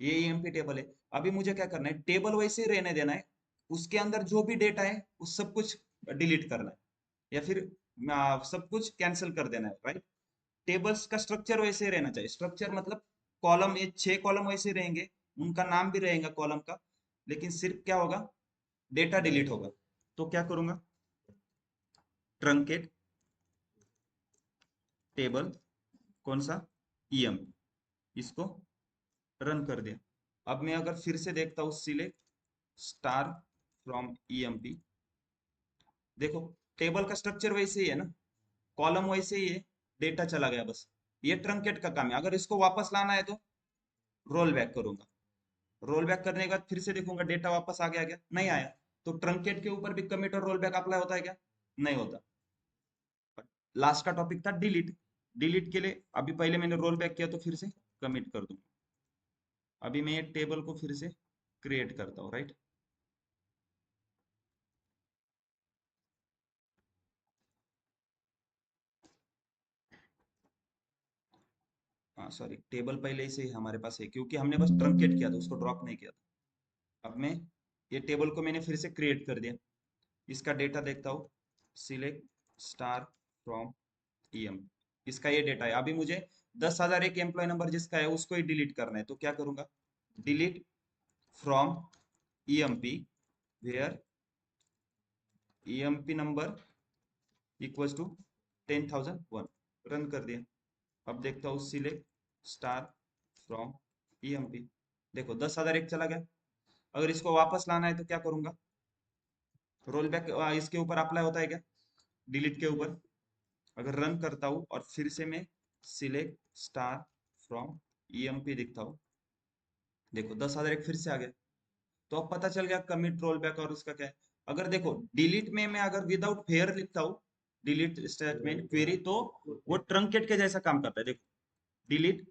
ये ईएमपी टेबल है। अभी मुझे क्या करना है, टेबल वैसे ही रहने देना है, उसके अंदर जो भी डेटा है वो सब कुछ डिलीट करना है या फिर सब कुछ कैंसिल कर देना है, राइट। टेबल्स का स्ट्रक्चर वैसे ही रहना चाहिए, स्ट्रक्चर मतलब कॉलम, ये 6 कॉलम वैसे रहेंगे, उनका नाम भी रहेगा कॉलम का, लेकिन सिर्फ क्या होगा, डेटा डिलीट होगा। तो क्या करूंगा, ट्रंकेट टेबल कौन सा, ईएम, इसको रन कर दिया। अब मैं अगर फिर से देखता हूँ, सिलेक्ट स्टार फ्रॉम ईएमपी, देखो टेबल का स्ट्रक्चर वैसे ही है ना, कॉलम वैसे ही है, डेटा चला गया बस। ये ट्रंकेट का काम है। अगर इसको वापस लाना है तो रोल बैक करूंगा, रोल बैक करने के बाद फिर से देखूंगा डेटा वापस आ गया क्या, नहीं आया। तो ट्रंकेट के ऊपर भी कमिट और रोल बैक अप्लाई होता है क्या, नहीं होता। लास्ट का टॉपिक था डिलीट। डिलीट के लिए अभी पहले मैंने रोल बैक किया तो फिर से कमिट कर दूंगा। अभी मैं ये टेबल को फिर से क्रिएट करता हूँ, राइट। हाँ सॉरी, टेबल पहले से ही हमारे पास है क्योंकि हमने बस ट्रंकेट किया था, उसको ड्रॉप नहीं किया था। अब मैं ये टेबल को मैंने फिर से क्रिएट कर दिया, इसका डेटा देखता हूँ, सिलेक्ट स्टार फ्रॉम ईएम, इसका ये डेटा है। अभी मुझे 10,000 एक एम्प्लॉय नंबर जिसका है उसको ही डिलीट करना है, तो क्या करूंगा, delete from EMP where EMP number equals to 10,001, run कर दिया। अब देखता हूँ, सिलेक्ट स्टार फ्रॉम ईएमपी, देखो 10,001 चला गया। अगर इसको वापस लाना है तो क्या करूंगा, रोल बैक इसके ऊपर अप्लाई होता है क्या, डिलीट के ऊपर। अगर रन करता हूँ और फिर से मैं सिलेक्ट स्टार फ्रॉम ईएमपी दिखता हूँ, देखो 10,001 फिर से आ गया। तो अब पता चल गया कमिट रोल बैक और उसका क्या है। अगर देखो डिलीट में मैं अगर विदाउट फेयर लिखता हूँ, डिलीट स्टेटमेंट क्वेरी, तो वो ट्रंकेट के जैसा काम करता है। देखो डिलीट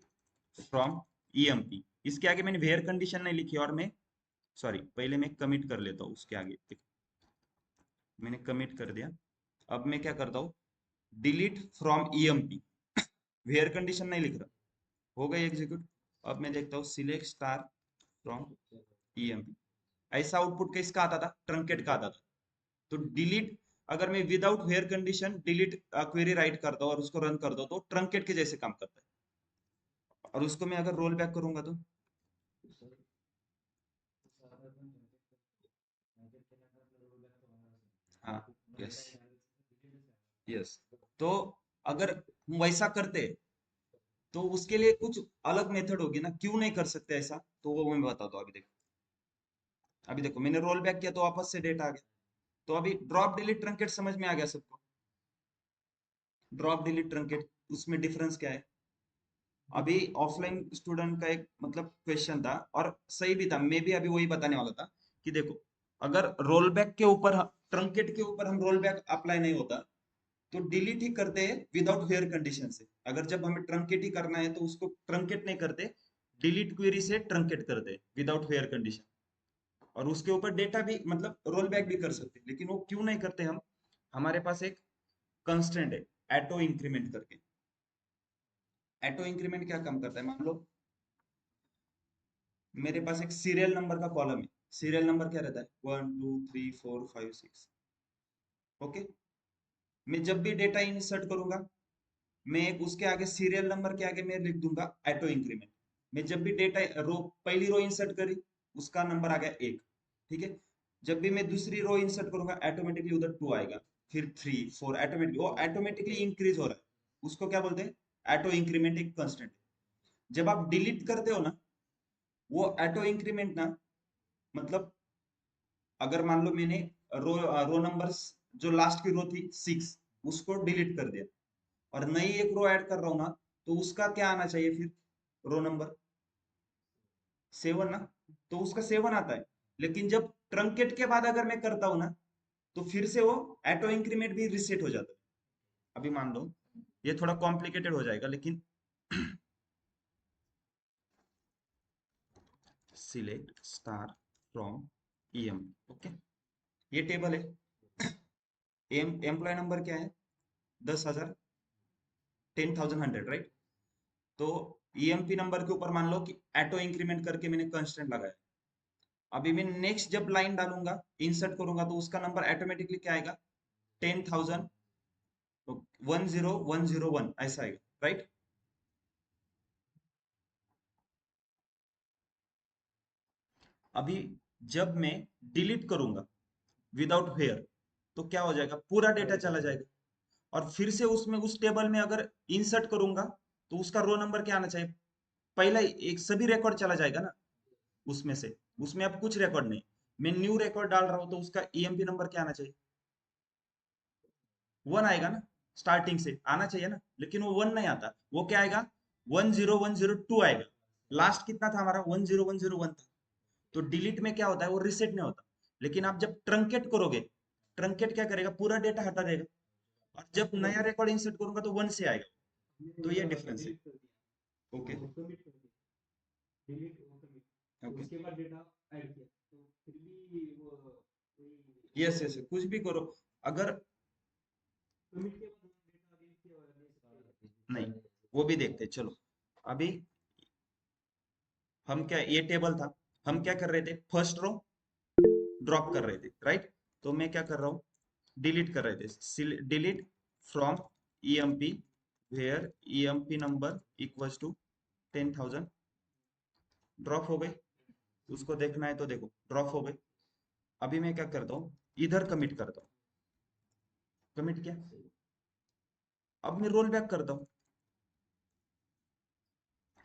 फ्रॉम ईएमपी, इसके आगे मैंने वेयर कंडीशन नहीं लिखी और मैं, सॉरी पहले मैं कमिट कर लेता हूँ उसके आगे, देखो मैंने कमिट कर दिया। अब मैं क्या करता हूँ, delete from EMP, where condition नहीं लिख रहा, हो गई एग्जीक्यूट। अब मैं देखता हूँ सिलेक्ट स्टार फ्रॉम ईएमपी, ऐसा आउटपुट किसका आता था, ट्रंकेट का आता था। तो डिलीट, अगर मैं without where condition delete query write करता हूँ और उसको रन करता हूँ तो ट्रंकेट के जैसे काम करता है। और उसको मैं अगर रोल बैक करूंगा तो, हाँ, यस यस। तो अगर हम वैसा करते तो उसके लिए कुछ अलग मेथड होगी ना, क्यों नहीं कर सकते ऐसा, तो वो मैं बताता हूँ। अभी देखो, अभी देखो मैंने रोल बैक किया तो वापस से डेटा आ गया। तो अभी ड्रॉप डिलीट ट्रंकेट समझ में आ गया सबको, ड्रॉप डिलीट ट्रंकेट उसमें डिफरेंस क्या है। अभी ऑफलाइन स्टूडेंट का एक मतलब क्वेश्चन था और सही भी था, मैं भी अभी वही बताने वाला था कि देखो अगर रोल बैक के ऊपर, ट्रंकेट के ऊपर हम रोल बैक अप्लाई नहीं होता, तो डिलीट ही करते हैं विदाउट वेयर कंडीशन से। अगर जब हमें ट्रंकेट ही करना है तो उसको ट्रंकेट नहीं करते, डिलीट क्वेरी से ट्रंकेट करते हैं विदाउट वेयर कंडीशन। और उसके ऊपर डेटा भी मतलब रोल बैक भी कर सकते हैं, लेकिन वो क्यों नहीं करते हम, हमारे पास एक कंस्ट्रेंट है एटो इंक्रीमेंट करके। एटो इंक्रीमेंट क्या काम करता है, मान लो मेरे पास एक सीरियल नंबर का कॉलम है। सीरियल नंबर क्या रहता है 1 2 3 4 5 6। ओके, मैं जब भी डेटा इंसर्ट करूंगा, मैं एक उसके आगे सीरियल नंबर के आगे मैं लिख दूंगा एटो इंक्रीमेंट। मैं जब भी डेटा रो पहली रो इंसर्ट करी, उसका नंबर आ गया 1, ठीक है। जब भी मैं दूसरी रो इंसर्ट करूंगा ऑटोमेटिकली उधर 2 आएगा, फिर 3 4, ऑटोमेटिकली वो ऑटोमेटिकली इंक्रीज हो रहा है। उसको क्या बोलते हैं, एटो इंक्रीमेंट एक कांस्टेंट। जब आप डिलीट करते हो ना, वो एटो इंक्रीमेंट ना, मतलब अगर मान लो मैंने रो नंबर जो लास्ट की रो थी 6, उसको डिलीट कर दिया और नई एक रो ऐड कर रहा हूं ना, तो उसका क्या आना चाहिए फिर, रो नंबर 7 ना, तो उसका 7 आता है। लेकिन जब ट्रंकेट के बाद अगर मैं करता हूं ना, तो फिर से वो ऑटो इंक्रीमेंट भी रिसेट हो जाता है। अभी मान लो ये थोड़ा कॉम्प्लिकेटेड हो जाएगा, लेकिन select star from EM. Okay, ये टेबल है। एम्प्लॉय नंबर क्या है, 10,000, 10,100, राइट। तो ईएमपी नंबर के ऊपर मान लो कि ऑटो इंक्रीमेंट करके मैंने कंस्टेंट लगाया। अभी मैं नेक्स्ट जब लाइन डालूंगा, इंसर्ट करूंगा, तो उसका नंबर ऑटोमेटिकली क्या आएगा, 10,000, 10,101 ऐसा आएगा, राइट। अभी जब मैं डिलीट करूंगा विदाउट वेयर, तो क्या हो जाएगा, पूरा डेटा चला जाएगा। और फिर से उसमें उस टेबल में अगर इंसर्ट करूंगा, तो उसका रो नंबर क्या आना चाहिए, पहला एक सभी रिकॉर्ड चला जाएगा ना उसमें से। उसमें अब कुछ रिकॉर्ड नहीं, मैं न्यू रिकॉर्ड डाल रहा हूं, तो उसका ईएमपी नंबर क्या आना चाहिए, 1 आएगा ना, स्टार्टिंग से आना चाहिए ना। लेकिन वो 1 नहीं आता, वो क्या आएगा, 10102 आएगा। लास्ट कितना था हमारा, 10101 था। तो डिलीट में क्या होता है, वो रिसेट नहीं होता। लेकिन आप जब ट्रंकेट करोगे, ट्रंकेट क्या करेगा, पूरा डेटा हटा देगा। और जब नया रिकॉर्ड इंसर्ट करूंगा तो 1 से आएगा। तो ये डिफरेंस है। ओके ओके, यस यस, कुछ भी करो अगर, नहीं, वो भी देखते हैं, चलो। अभी हम क्या, ये टेबल था, हम क्या कर रहे थे, फर्स्ट रो ड्रॉप कर रहे थे, राइट। तो मैं क्या कर रहा हूँ, डिलीट कर रहे थे, delete from EMP where EMP number equals to 10,000, drop हो गई। उसको देखना है तो देखो, ड्रॉप हो गई। अभी मैं क्या करता हूँ, इधर कमिट करता हूँ, कमिट किया। अब मैं रोल बैक करता हूँ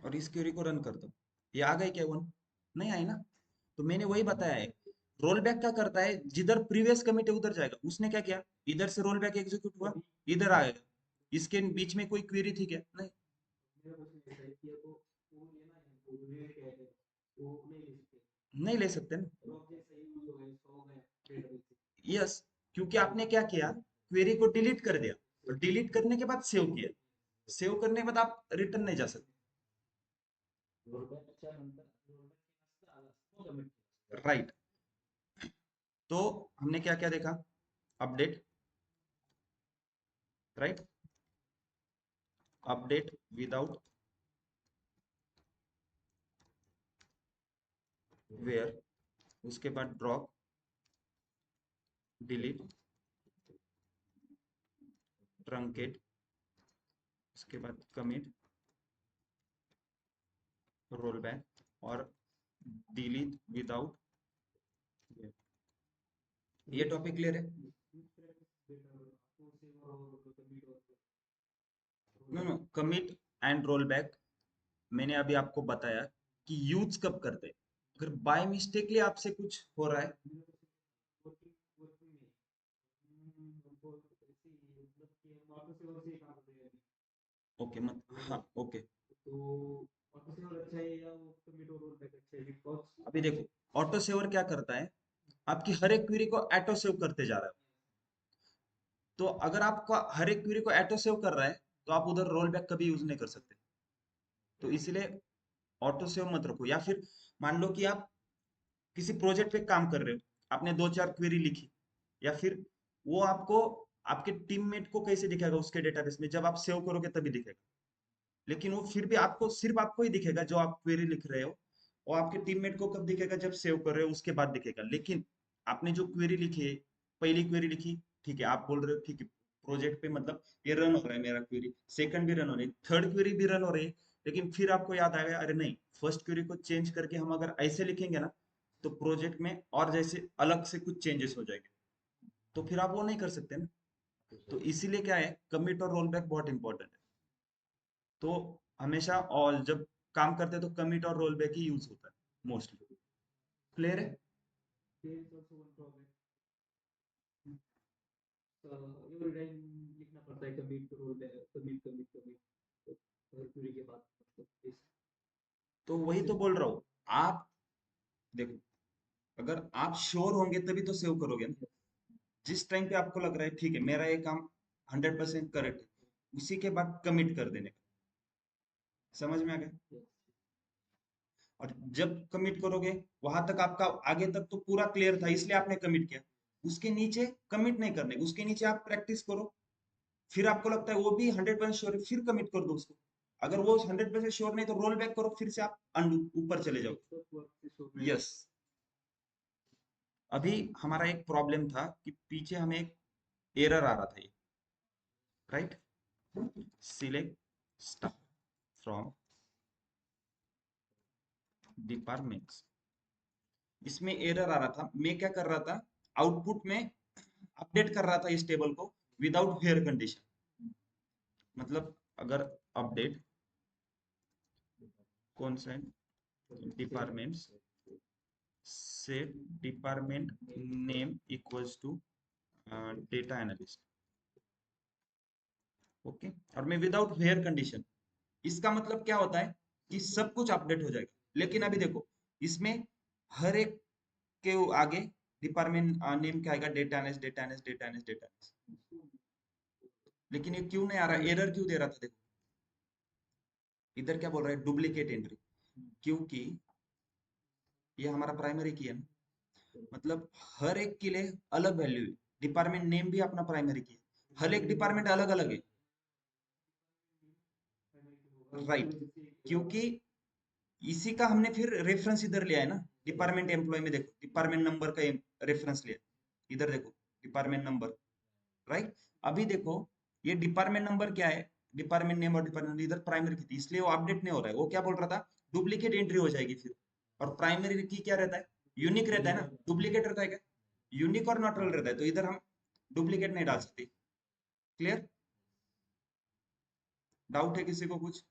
और इस क्वेरी को रन करता हूँ। ये आ गई क्या 1, नहीं आई ना। तो मैंने वही बताया है, रोल बैक क्या करता है, जिधर प्रीवियस कमिट है उधर जाएगा। उसने क्या किया, इधर से रोल बैक एग्जीक्यूट हुआ, इधर आएगा। इसके बीच में कोई क्वेरी थी क्या, नहीं। नहीं ले सकते ना, यस, क्योंकि आपने क्या किया, क्वेरी को डिलीट कर दिया, और डिलीट करने के बाद सेव किया। सेव करने के बाद आप रिटर्न नहीं जा सकते, राइट। तो हमने क्या क्या देखा, update, right, update without where, उसके बाद ड्रॉप, डिलीट, ट्रंकेट, उसके बाद कमिट, रोल बैक, और डिलीट विदाउट। ये टॉपिक क्लियर है। No no, commit and roll back मैंने अभी आपको बताया कि यूज कब करते हैं, अगर बाय मिस्टेकली आपसे कुछ हो रहा है। ओके मत, हाँ ओके। अभी देखो, ऑटो सेवर क्या करता है, आपकी हर एक क्वेरी को ऑटो सेव करते जा रहा है। तो अगर आपका हर एक क्वेरी को ऑटो सेव कर रहा है तो आप उधर रोल बैक कभी यूज नहीं कर सकते। तो इसलिए ऑटो सेव मत रखो। या फिर मान लो कि आप किसी प्रोजेक्ट पे काम कर रहे हो, आपने 2-4 क्वेरी लिखी, या फिर वो आपको आपके टीममेट को कैसे दिखेगा उसके डेटाबेस में, जब आप सेव करोगे तभी दिखेगा। लेकिन वो फिर भी आपको सिर्फ आपको ही दिखेगा जो आप क्वेरी लिख रहे हो, और आपके टीममेट को कब दिखेगा, जब सेव कर रहे हो उसके बाद दिखेगा। लेकिन आपने जो क्वेरी लिखी है, पहली क्वेरी लिखी, ठीक है, आप बोल रहे हो ठीक है प्रोजेक्ट पे मतलब ये रन हो रहा है मेरा क्वेरी, सेकंड भी रन हो रही है, थर्ड क्वेरी भी रन हो रही है, लेकिन फिर आपको याद आएगा अरे नहीं, फर्स्ट क्वेरी को चेंज करके हम अगर ऐसे लिखेंगे ना तो प्रोजेक्ट में और जैसे अलग से कुछ चेंजेस हो जाएंगे, तो फिर आप वो नहीं कर सकते ना। तो इसीलिए क्या है, कमिट और रोल बैक बहुत इंपॉर्टेंट है। तो हमेशा और जब काम करते हैं तो कमिट और रोल बैक ही यूज होता है मोस्टली। क्लियर है? There is also one problem. Every time लिखना पड़ता है कमिट रोल बैक, कमिट तो हर क्वेरी के बाद मतलब इस तो वही तो बोल रहा हूँ। आप देखो, अगर आप श्योर होंगे तभी तो सेव करोगे ना। जिस टाइम पे आपको लग रहा है ठीक है मेरा ये काम 100% करेक्ट है, उसी के बाद कमिट कर देने का। समझ में आ गया? और जब कमिट करोगे वहां तक आपका आगे तक तो पूरा क्लियर था इसलिए आपने कमिट किया, उसके नीचे कमिट नहीं करने, उसके नीचे आप प्रैक्टिस करो। फिर आपको लगता है वो भी 100% श्योर है, फिर कमिट कर दो उसको। अगर वो 100% श्योर नहीं तो रोल बैक करो, फिर से आप अंडू ऊपर चले जाओ। यस। अभी हमारा एक प्रॉब्लम था कि पीछे हमें एक एरर आ रहा था, ये right, select staff from departments, इसमें एरर आ रहा था। मैं क्या कर रहा था, आउटपुट में अपडेट कर रहा था इस टेबल को विदाउट वेयर कंडीशन। मतलब अगर अपडेट कौन सा departments set department name equals to data analyst, okay, और मैं विदाउट वेयर कंडीशन, इसका मतलब क्या होता है कि सब कुछ अपडेट हो जाएगा। लेकिन अभी देखो इसमें हर एक के आगे डिपार्टमेंट नेम क्या आएगा, data analyst data analyst data analyst data analyst. लेकिन ये क्यों नहीं आ रहा, एरर क्यों दे रहा था? देखो इधर क्या बोल रहा है, डुप्लीकेट एंट्री, क्योंकि ये हमारा प्राइमरी की है ना, मतलब हर एक के लिए अलग वैल्यू है। डिपार्टमेंट नेम भी अपना प्राइमरी की है, हर एक डिपार्टमेंट अलग अलग है, राइट। क्योंकि इसी का हमने फिर रेफरेंस इधर लिया है ना, डिपार्टमेंट एम्प्लॉय में देखो डिपार्टमेंट नंबर का रेफरेंस लिया, इधर देखो डिपार्टमेंट नंबर, राइट। अभी देखो ये डिपार्टमेंट नंबर क्या है, डिपार्टमेंट नेम और डिपार्टमेंट इधर प्राइमरी की थी, इसलिए वो अपडेट नहीं हो रहा है। वो क्या बोल रहा था, डुप्लीकेट एंट्री हो जाएगी फिर। और प्राइमरी की क्या रहता है, यूनिक रहता है ना, डुप्लीकेट रहता है क्या, यूनिक और नॉट रहता है, तो इधर हम डुप्लीकेट नहीं डाल सकते। क्लियर? डाउट है किसी को कुछ?